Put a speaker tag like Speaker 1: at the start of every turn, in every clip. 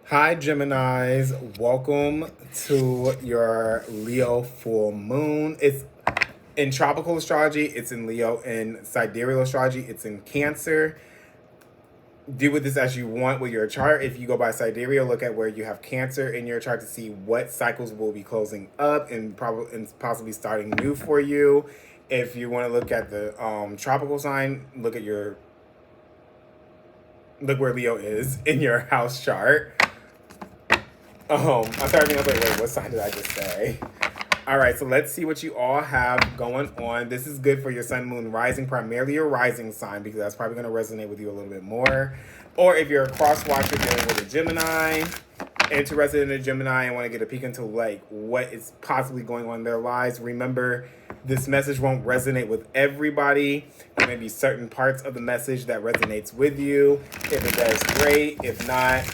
Speaker 1: Hi, Geminis. Welcome to your Leo full moon. It's in tropical astrology, it's in Leo. In sidereal astrology, it's in Cancer. Do with this as you want with your chart. If you go by sidereal, look at where you have Cancer in your chart to see what cycles will be closing up and probably and possibly starting new for you. If you want to look at the tropical sign, look where Leo is in your house chart. I started thinking, I was like, wait, what sign did I just say? All right, so let's see what you all have going on. This is good for your sun, moon, rising, primarily your rising sign, because that's probably going to resonate with you a little bit more. Or if you're a cross watcher dealing with a Gemini, interested in a Gemini and want to get a peek into like what is possibly going on in their lives, remember this message won't resonate with everybody. There may be certain parts of the message that resonates with you. If it does, great. If not,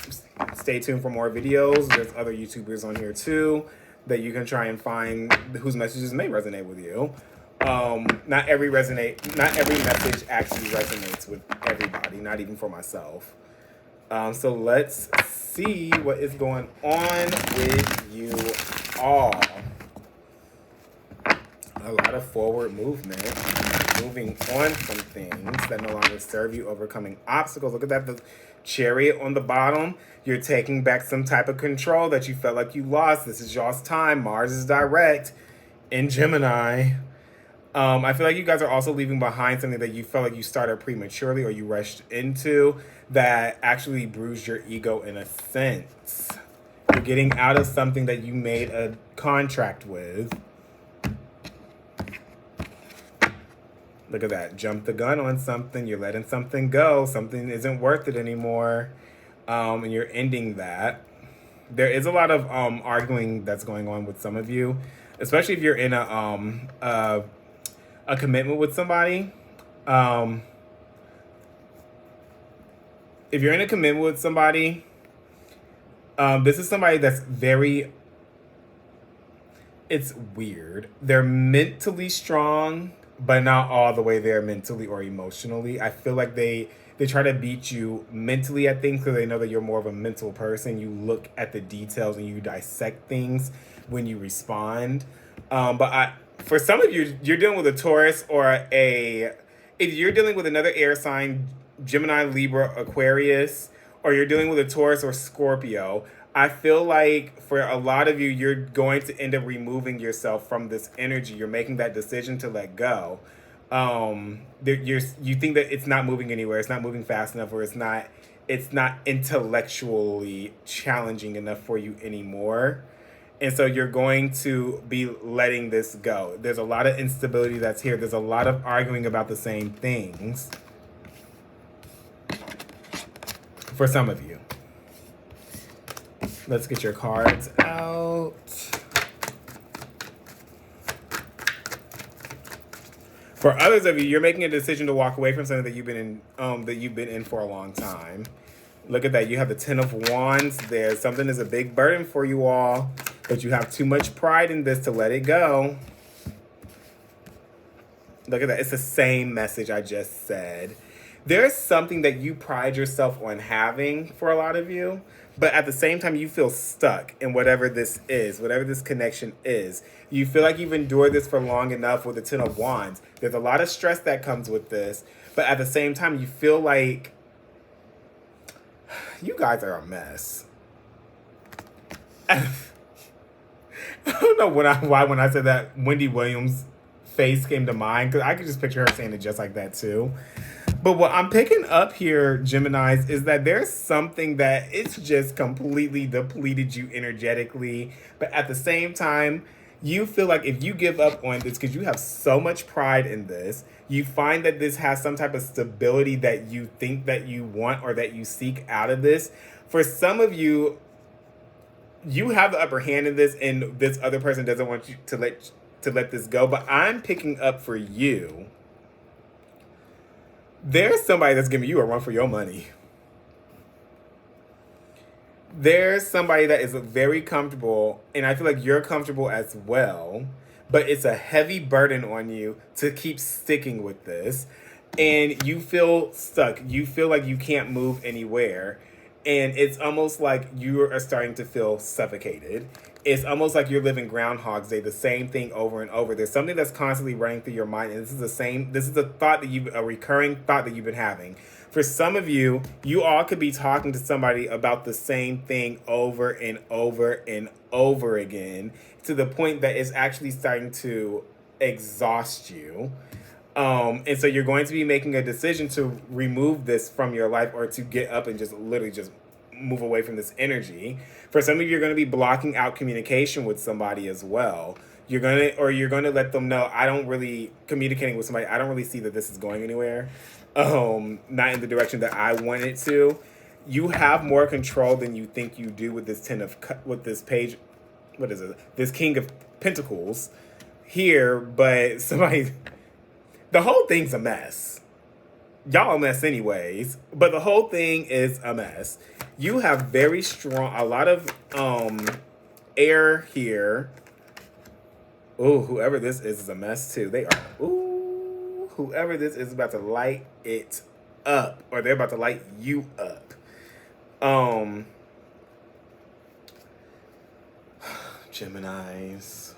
Speaker 1: stay tuned for more videos. There's other YouTubers on here too that you can try and find whose messages may resonate with you. Not every message actually resonates with everybody, not even for myself. So let's see what is going on with you all. A lot of forward movement, moving on from things that no longer serve you, overcoming obstacles. Look at that, the Chariot on the bottom. You're taking back some type of control that you felt like you lost. This is y'all's time. Mars is direct in Gemini. I feel like you guys are also leaving behind something that you felt like you started prematurely or you rushed into that actually bruised your ego in a sense. You're getting out of something that you made a contract with. Look at that. Jump the gun on something. You're letting something go. Something isn't worth it anymore. And you're ending that. There is a lot of arguing that's going on with some of you, especially if you're in a commitment with somebody. If you're in a commitment with somebody, this is somebody that's it's weird. They're mentally strong, but not all the way there mentally or emotionally. I feel like they try to beat you mentally at things because they know that you're more of a mental person. You look at the details and you dissect things when you respond. For some of you, you're dealing with a Taurus if you're dealing with another air sign, Gemini, Libra, Aquarius, or you're dealing with a Taurus or Scorpio, I feel like for a lot of you, you're going to end up removing yourself from this energy. You're making that decision to let go. You think that it's not moving anywhere. It's not moving fast enough, or it's not intellectually challenging enough for you anymore. And so you're going to be letting this go. There's a lot of instability that's here. There's a lot of arguing about the same things for some of you. Let's get your cards out. For others of you, you're making a decision to walk away from something that you've been in for a long time. Look at that. You have the Ten of Wands there. Something is a big burden for you all, but you have too much pride in this to let it go. Look at that. It's the same message I just said. There's something that you pride yourself on having for a lot of you, but at the same time, you feel stuck in whatever this is, whatever this connection is. You feel like you've endured this for long enough with the Ten of Wands. There's a lot of stress that comes with this, but at the same time, you feel like you guys are a mess. I don't know why when I said that, Wendy Williams' face came to mind, because I could just picture her saying it just like that too. But what I'm picking up here, Geminis, is that there's something that it's just completely depleted you energetically. But at the same time, you feel like if you give up on this, because you have so much pride in this, you find that this has some type of stability that you think that you want or that you seek out of this. For some of you, you have the upper hand in this, and this other person doesn't want you to let this go. But I'm picking up for you, there's somebody that's giving you a run for your money. There's somebody that is very comfortable, and I feel like you're comfortable as well, but it's a heavy burden on you to keep sticking with this, and you feel stuck. You feel like you can't move anywhere, And it's almost like you are starting to feel suffocated. It's almost like you're living Groundhog's Day, the same thing over and over. There's something that's constantly running through your mind, and this is a recurring thought that you've been having. For some of you, you all could be talking to somebody about the same thing over and over and over again, to the point that it's actually starting to exhaust you. And so you're going to be making a decision to remove this from your life, or to get up and just literally just move away from this energy. For some of you, you're going to be blocking out communication with somebody as well. You're going to let them know, I don't really communicating with somebody. I don't really see that this is going anywhere. Not in the direction that I want it to. You have more control than you think you do with this with this page. What is it? This King of Pentacles here, but the whole thing's a mess. Y'all a mess anyways, but the whole thing is a mess. You have a lot of air here. Ooh, whoever this is a mess too. Whoever this is about to light it up, or they're about to light you up. Geminis.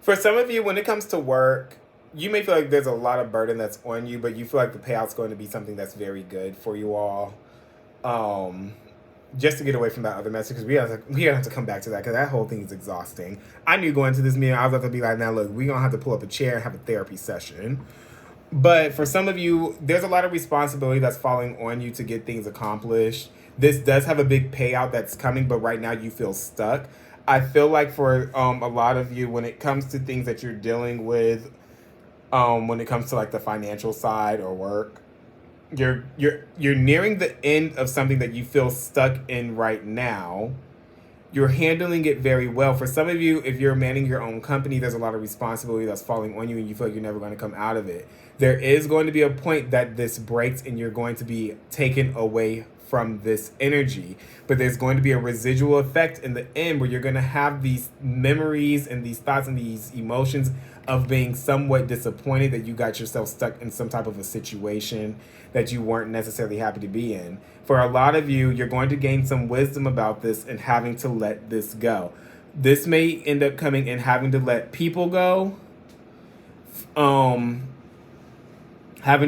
Speaker 1: For some of you, when it comes to work, you may feel like there's a lot of burden that's on you, but you feel like the payout's going to be something that's very good for you all. Just to get away from that other message, because we have to come back to that, because that whole thing is exhausting. I knew going to this meeting, I was about to be like, now look, we're going to have to pull up a chair and have a therapy session. But for some of you, there's a lot of responsibility that's falling on you to get things accomplished. This does have a big payout that's coming, but right now you feel stuck. I feel like for a lot of you, when it comes to things that you're dealing with, when it comes to like the financial side or work, you're nearing the end of something that you feel stuck in right now. You're handling it very well. For some of you, if you're manning your own company, there's a lot of responsibility that's falling on you, and you feel like you're never going to come out of it. There is going to be a point that this breaks, and you're going to be taken away from this energy. But there's going to be a residual effect in the end, where you're going to have these memories and these thoughts and these emotions of being somewhat disappointed that you got yourself stuck in some type of a situation that you weren't necessarily happy to be in. For a lot of you, you're going to gain some wisdom about this and having to let this go. This may end up coming in having to let people go. Having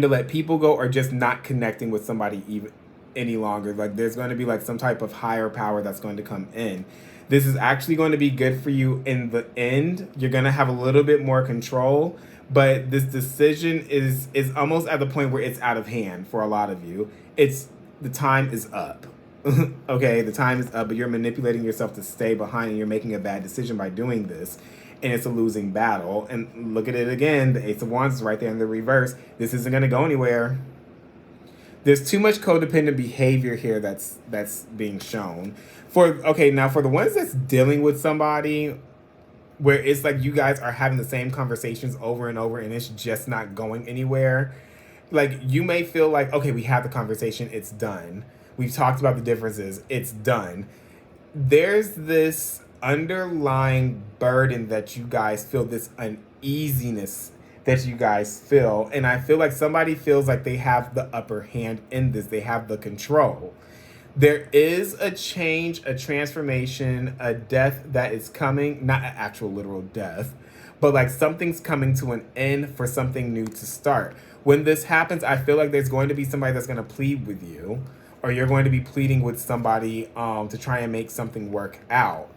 Speaker 1: to let people go, or just not connecting with somebody even any longer. Like there's going to be like some type of higher power that's going to come in. This is actually going to be good for you in the end. You're going to have a little bit more control, but this decision is almost at the point where it's out of hand for a lot of you. The time is up. Okay, the time is up, but you're manipulating yourself to stay behind, and you're making a bad decision by doing this. And it's a losing battle. And look at it again. The Ace of Wands is right there in the reverse. This isn't going to go anywhere. There's too much codependent behavior here that's being shown. Now for the ones that's dealing with somebody where it's like you guys are having the same conversations over and over, and it's just not going anywhere. Like you may feel like, okay, we had the conversation, it's done. We've talked about the differences, it's done. There's this underlying burden that you guys feel, this uneasiness that you guys feel. And I feel like somebody feels like they have the upper hand in this. They have the control. There is a change, a transformation, a death that is coming. Not an actual literal death, but like something's coming to an end for something new to start. When this happens, I feel like there's going to be somebody that's going to plead with you, or you're going to be pleading with somebody to try and make something work out.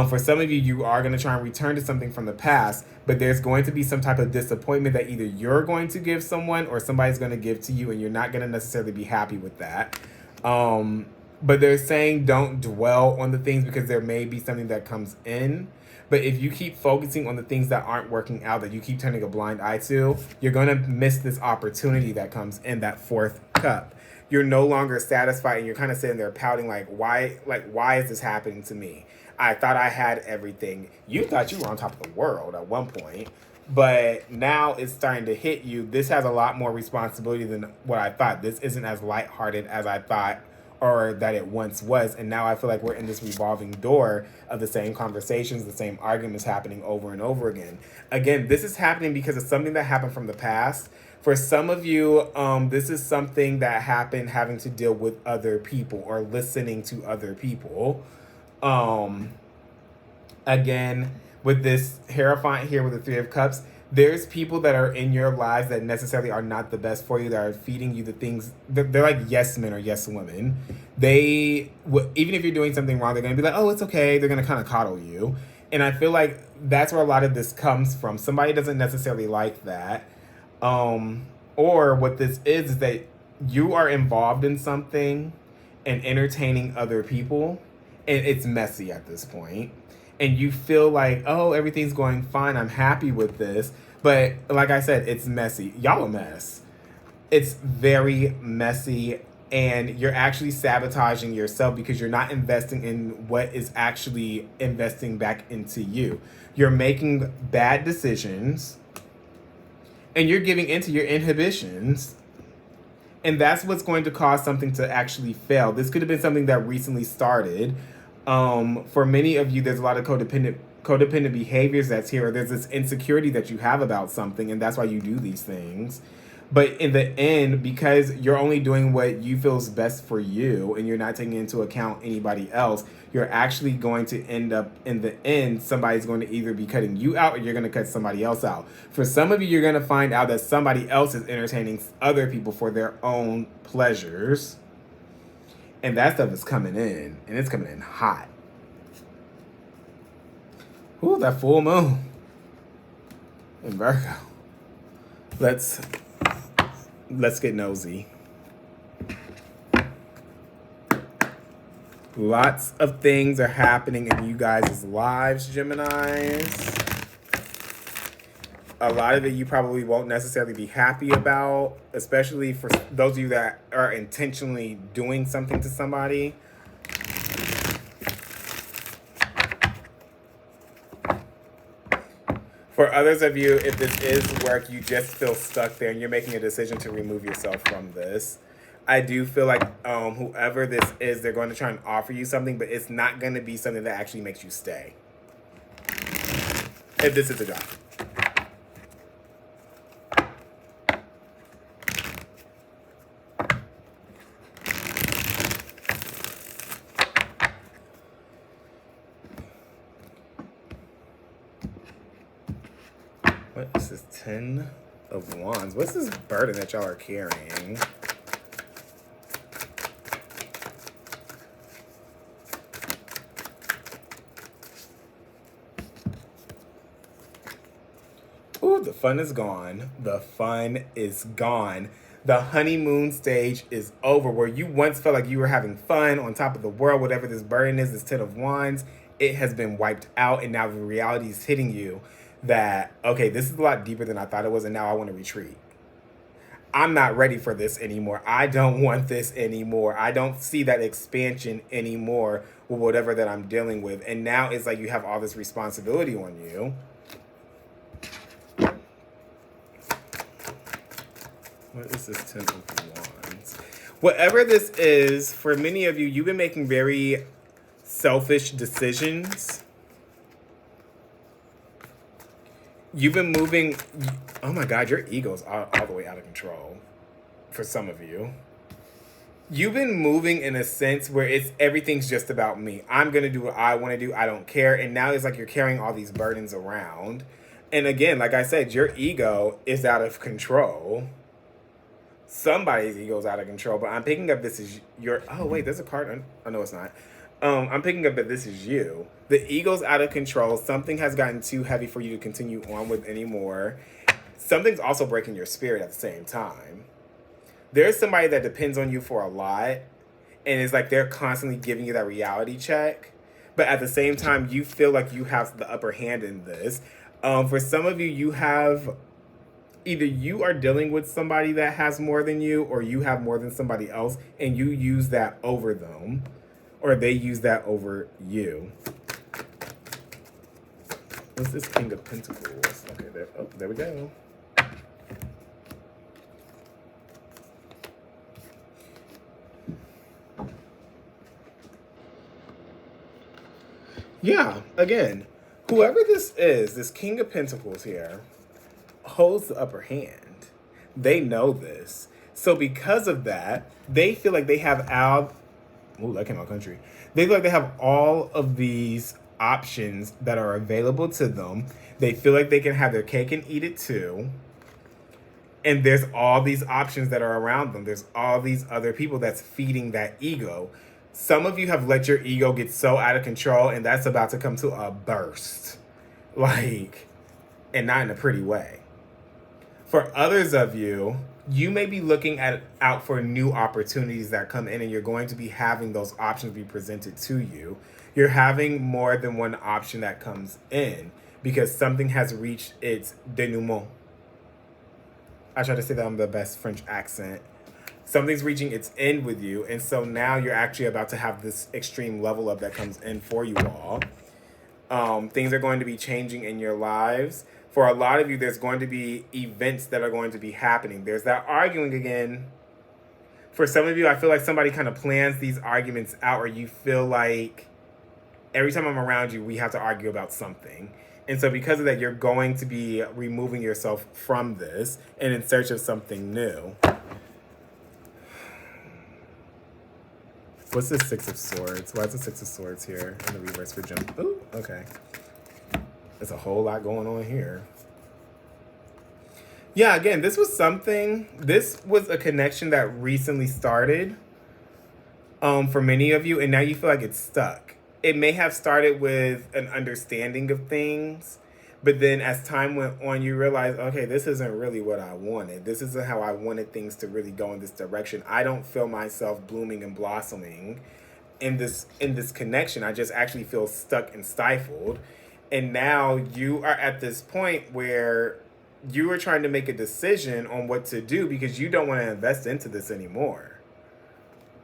Speaker 1: For some of you, you are going to try and return to something from the past, but there's going to be some type of disappointment that either you're going to give someone or somebody's going to give to you, and you're not going to necessarily be happy with that. But they're saying don't dwell on the things, because there may be something that comes in. But if you keep focusing on the things that aren't working out, that you keep turning a blind eye to, you're going to miss this opportunity that comes in, that fourth cup. You're no longer satisfied, and you're kind of sitting there pouting like, why is this happening to me? I thought I had everything. You thought you were on top of the world at one point, but now it's starting to hit you. This has a lot more responsibility than what I thought. This isn't as lighthearted as I thought, or that it once was. And now I feel like we're in this revolving door of the same conversations, the same arguments happening over and over again. Again, this is happening because of something that happened from the past For some of you, this is something that happened having to deal with other people or listening to other people. Um, Again, with this Hierophant here with the Three of Cups, there's people that are in your lives that necessarily are not the best for you, that are feeding you the things. They're like yes men or yes women. Even if you're doing something wrong, they're going to be like, oh, it's okay. They're going to kind of coddle you. And I feel like that's where a lot of this comes from. Somebody doesn't necessarily like that. Or what this is that you are involved in something and entertaining other people, and it's messy at this point. And you feel like, oh, everything's going fine. I'm happy with this. But like I said, it's messy. Y'all a mess. It's very messy. And you're actually sabotaging yourself because you're not investing in what is actually investing back into you. You're making bad decisions and you're giving into your inhibitions. And that's what's going to cause something to actually fail. This could have been something that recently started. For many of you, there's a lot of codependent behaviors that's here, or there's this insecurity that you have about something, and that's why you do these things. But in the end, because you're only doing what you feel is best for you and you're not taking into account anybody else, you're actually going to end up, in the end, somebody's going to either be cutting you out or you're going to cut somebody else out. For some of you, you're going to find out that somebody else is entertaining other people for their own pleasures. And that stuff is coming in, and it's coming in hot. Ooh, that full moon in Virgo. Let's get nosy. Lots of things are happening in you guys' lives, Geminis. A lot of it you probably won't necessarily be happy about, especially for those of you that are intentionally doing something to somebody. For others of you, if this is work, you just feel stuck there and you're making a decision to remove yourself from this. I do feel like whoever this is, they're going to try and offer you something, but it's not going to be something that actually makes you stay. If this is a job. What is this 10 of Wands? What's this burden that y'all are carrying? Ooh, the fun is gone. The fun is gone. The honeymoon stage is over. Where you once felt like you were having fun on top of the world, whatever this burden is, this 10 of Wands, it has been wiped out. And now the reality is hitting you that, okay, this is a lot deeper than I thought it was, and now I want to retreat. I'm not ready for this anymore. I don't want this anymore. I don't see that expansion anymore with whatever that I'm dealing with. And now it's like you have all this responsibility on you. What is this 10 of Wands? Whatever this is, for many of you, you've been making very selfish decisions. You've been moving, oh my God, your ego's all the way out of control for some of you. You've been moving in a sense where everything's just about me. I'm going to do what I want to do. I don't care. And now it's like you're carrying all these burdens around. And again, like I said, your ego is out of control. Somebody's ego's out of control, but I'm picking up this is your, oh wait, there's a card. Oh no, it's not. I'm picking up that this is you. The ego's out of control. Something has gotten too heavy for you to continue on with anymore. Something's also breaking your spirit at the same time. There's somebody that depends on you for a lot, and it's like they're constantly giving you that reality check. But at the same time, you feel like you have the upper hand in this. For some of you, you have, either you are dealing with somebody that has more than you, or you have more than somebody else, and you use that over them. Or they use that over you. What's this King of Pentacles? Okay, there we go. Yeah, again, whoever this is, this King of Pentacles here, holds the upper hand. They know this. So because of that, they feel like they have ooh, that came out country. They feel like they have all of these options that are available to them. They feel like they can have their cake and eat it too. And there's all these options that are around them. There's all these other people that's feeding that ego. Some of you have let your ego get so out of control, and that's about to come to a burst. Like, and not in a pretty way. For others of you, you may be looking out for new opportunities that come in, and you're going to be having those options be presented to you. You're having more than one option that comes in because something has reached its denouement. I try to say that on the best French accent. Something's reaching its end with you, and so now you're actually about to have this extreme level up that comes in for you all. Things are going to be changing in your lives. For a lot of you, there's going to be events that are going to be happening. There's that arguing again. For some of you, I feel like somebody kind of plans these arguments out, or you feel like every time I'm around you, we have to argue about something. And so because of that, you're going to be removing yourself from this and in search of something new. What's the Six of Swords? Why is the Six of Swords here in the reverse for Gemini? Ooh, okay. There's a whole lot going on here. Yeah, again, this was a connection that recently started for many of you, and now you feel like it's stuck. It may have started with an understanding of things, but then as time went on, you realize, okay, this isn't really what I wanted. This isn't how I wanted things to really go in this direction. I don't feel myself blooming and blossoming in this connection. I just actually feel stuck and stifled. And now you are at this point where you are trying to make a decision on what to do because you don't want to invest into this anymore.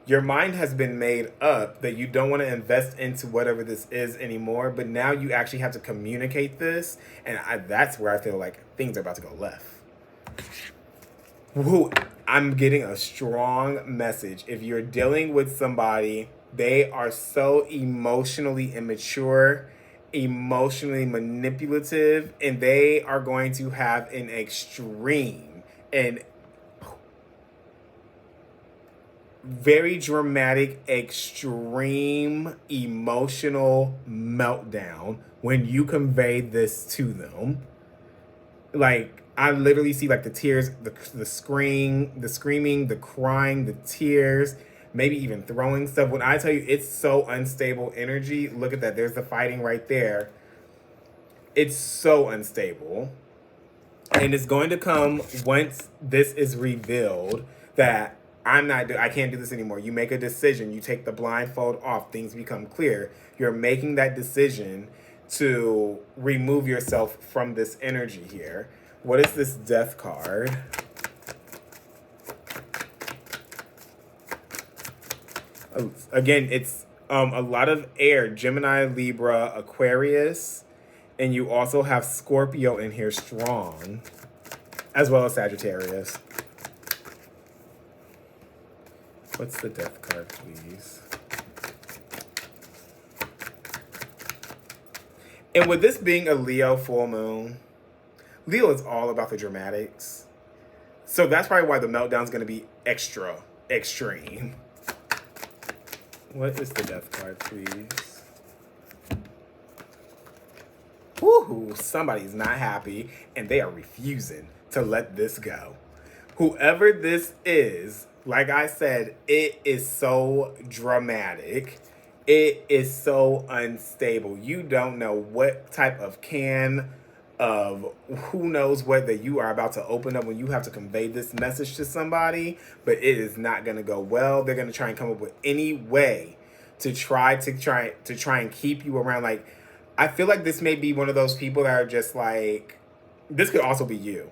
Speaker 1: Your mind has been made up that you don't want to invest into whatever this is anymore, but now you actually have to communicate this, and that's where I feel like things are about to go left. Woo, I'm getting a strong message. If you're dealing with somebody, they are so emotionally immature, emotionally manipulative, and they are going to have an extreme and very dramatic, extreme emotional meltdown when you convey this to them. Like, I literally see like the tears, the screaming, the crying, the tears, maybe even throwing stuff. When I tell you it's so unstable energy, look at that. There's the fighting right there. It's so unstable. And it's going to come once this is revealed that I can't do this anymore. You make a decision. You take the blindfold off. Things become clear. You're making that decision to remove yourself from this energy here. What is this Death card? Again, it's a lot of air. Gemini, Libra, Aquarius. And you also have Scorpio in here strong. As well as Sagittarius. What's the Death card, please? And with this being a Leo full moon, Leo is all about the dramatics. So that's probably why the meltdown's going to be extra extreme. What is the Death card, please? Woohoo! Somebody's not happy, and they are refusing to let this go. Whoever this is, like I said, it is so dramatic. It is so unstable. You don't know what type of can of who knows what that you are about to open up when you have to convey this message to somebody, but it is not going to go well. They're going to try and come up with any way to try and keep you around. Like, I feel like this may be one of those people that are just like, this could also be you.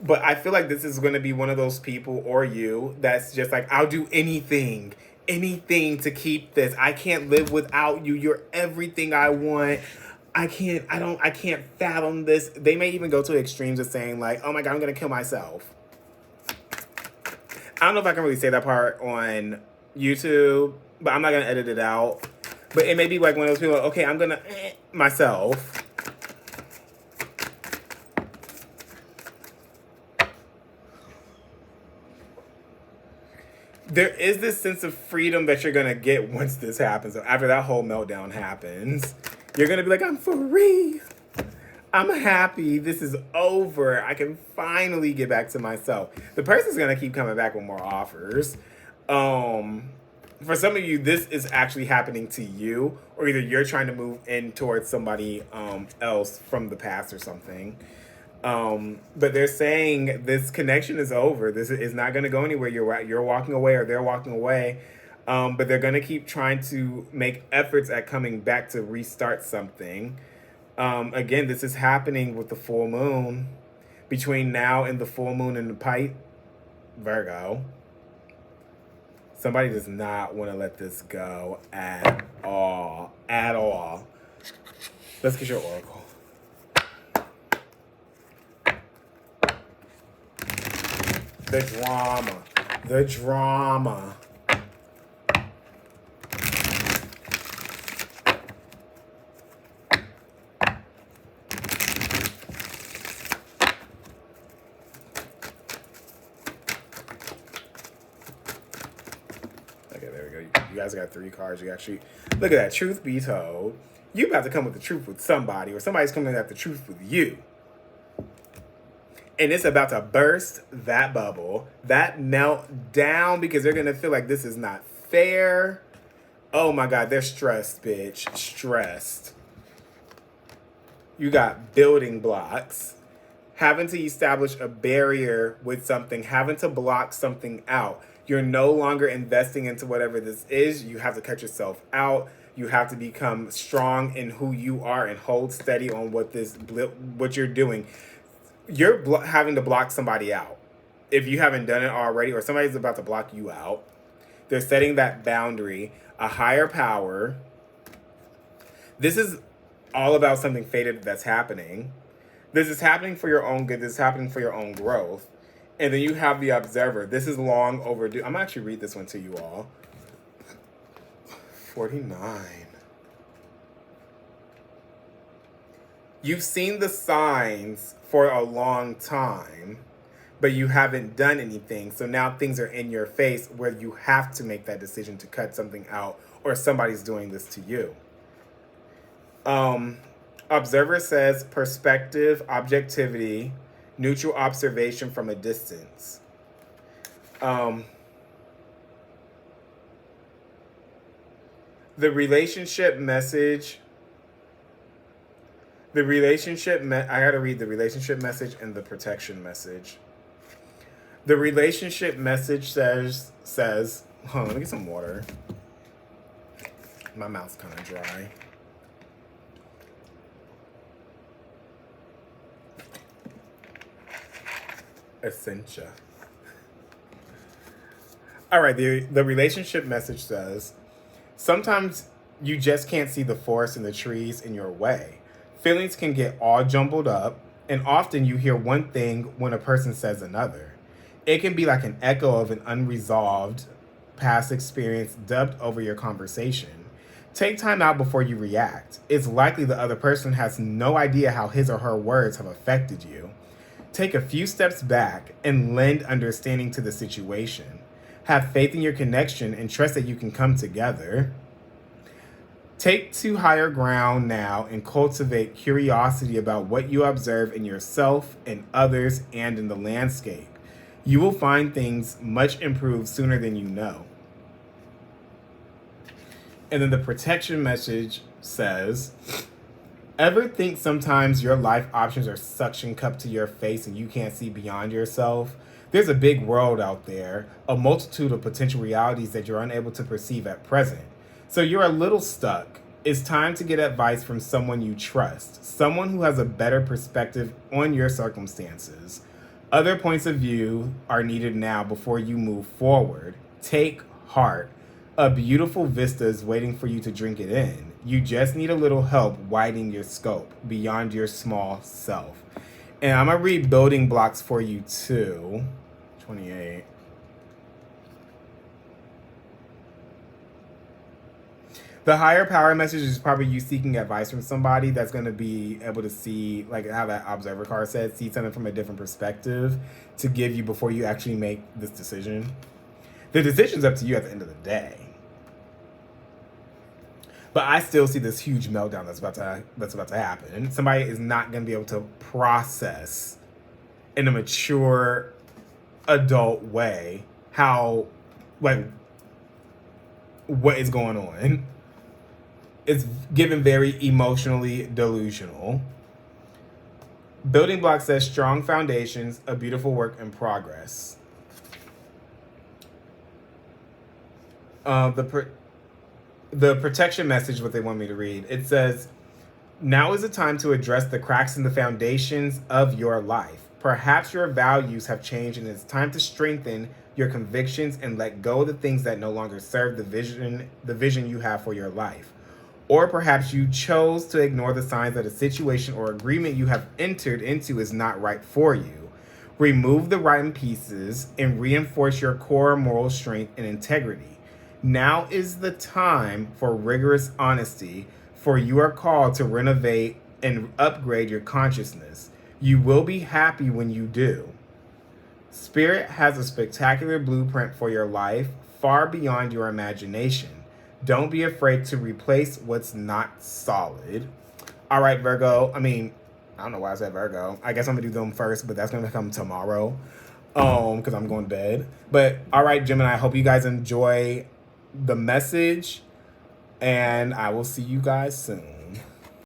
Speaker 1: But I feel like this is going to be one of those people, or you, that's just like, I'll do anything to keep this. I can't live without you. You're everything I want. I can't fathom this. They may even go to extremes of saying like, oh my God, I'm going to kill myself. I don't know if I can really say that part on YouTube, but I'm not going to edit it out. But it may be like one of those people, okay, I'm going to myself. there is this sense of freedom that you're gonna get once this happens. So after that whole meltdown happens, you're gonna be like, I'm free. I'm happy. This is over. I can finally get back to myself. The person's gonna keep coming back with more offers. For some of you, this is actually happening to you, or either you're trying to move in towards somebody else from the past or something. But they're saying this connection is over. This is not going to go anywhere. You're walking away, or they're walking away. But they're going to keep trying to make efforts at coming back to restart something. Again, this is happening with the full moon. Between now and the full moon in the pipe, Virgo. Somebody does not want to let this go at all. At all. Let's get your oracle. The drama. The drama. Okay, there we go. You guys got 3 cards. You actually look at that. Truth be told, you about to come with the truth with somebody, or somebody's coming at the truth with you. And it's about to burst that bubble, that melt down, because they're going to feel like this is not fair. Oh my God, they're stressed, bitch. Stressed. You got building blocks. Having to establish a barrier with something, having to block something out. You're no longer investing into whatever this is. You have to cut yourself out. You have to become strong in who you are and hold steady on what you're doing. You're having to block somebody out. If you haven't done it already, or somebody's about to block you out, they're setting that boundary. A higher power. This is all about something fated that's happening. This is happening for your own good. This is happening for your own growth. And then you have the observer. This is long overdue. I'm going to actually read this one to you all. 49. You've seen the signs for a long time, but you haven't done anything. So now things are in your face where you have to make that decision to cut something out, or somebody's doing this to you. Observer says perspective, objectivity, neutral observation from a distance. The relationship message. I gotta read the relationship message and the protection message. The relationship message says, hold on, let me get some water. My mouth's kind of dry. Essentia. All right, the relationship message says, sometimes you just can't see the forest and the trees in your way. Feelings can get all jumbled up, and often you hear one thing when a person says another. It can be like an echo of an unresolved past experience dubbed over your conversation. Take time out before you react. It's likely the other person has no idea how his or her words have affected you. Take a few steps back and lend understanding to the situation. Have faith in your connection and trust that you can come together. Take to higher ground now and cultivate curiosity about what you observe in yourself and others and in the landscape. You will find things much improved sooner than you know. And then the protection message says, ever think sometimes your life options are suction cupped to your face and you can't see beyond yourself? There's a big world out there, a multitude of potential realities that you're unable to perceive at present. So you're a little stuck. It's time to get advice from someone you trust, someone who has a better perspective on your circumstances. Other points of view are needed now before you move forward. Take heart. A beautiful vista is waiting for you to drink it in. You just need a little help widening your scope beyond your small self. And I'm going to read building blocks for you too. 28. The higher power message is probably you seeking advice from somebody that's going to be able to see, like how that observer card said, see something from a different perspective to give you before you actually make this decision. The decision's up to you at the end of the day. But I still see this huge meltdown that's about to happen. Somebody is not going to be able to process in a mature adult way how, like, what is going on. It's given very emotionally delusional. Building Block says strong foundations, a beautiful work in progress. The protection message, what they want me to read, it says, now is the time to address the cracks in the foundations of your life. Perhaps your values have changed and it's time to strengthen your convictions and let go of the things that no longer serve the vision you have for your life. Or perhaps you chose to ignore the signs that a situation or agreement you have entered into is not right for you. Remove the rotten pieces and reinforce your core moral strength and integrity. Now is the time for rigorous honesty, for you are called to renovate and upgrade your consciousness. You will be happy when you do. Spirit has a spectacular blueprint for your life, far beyond your imagination. Don't be afraid to replace what's not solid. All right, Virgo. I don't know why I said Virgo. I guess I'm going to do them first, but that's going to come tomorrow because I'm going to bed. But all right, Gemini, I hope you guys enjoy the message, and I will see you guys soon.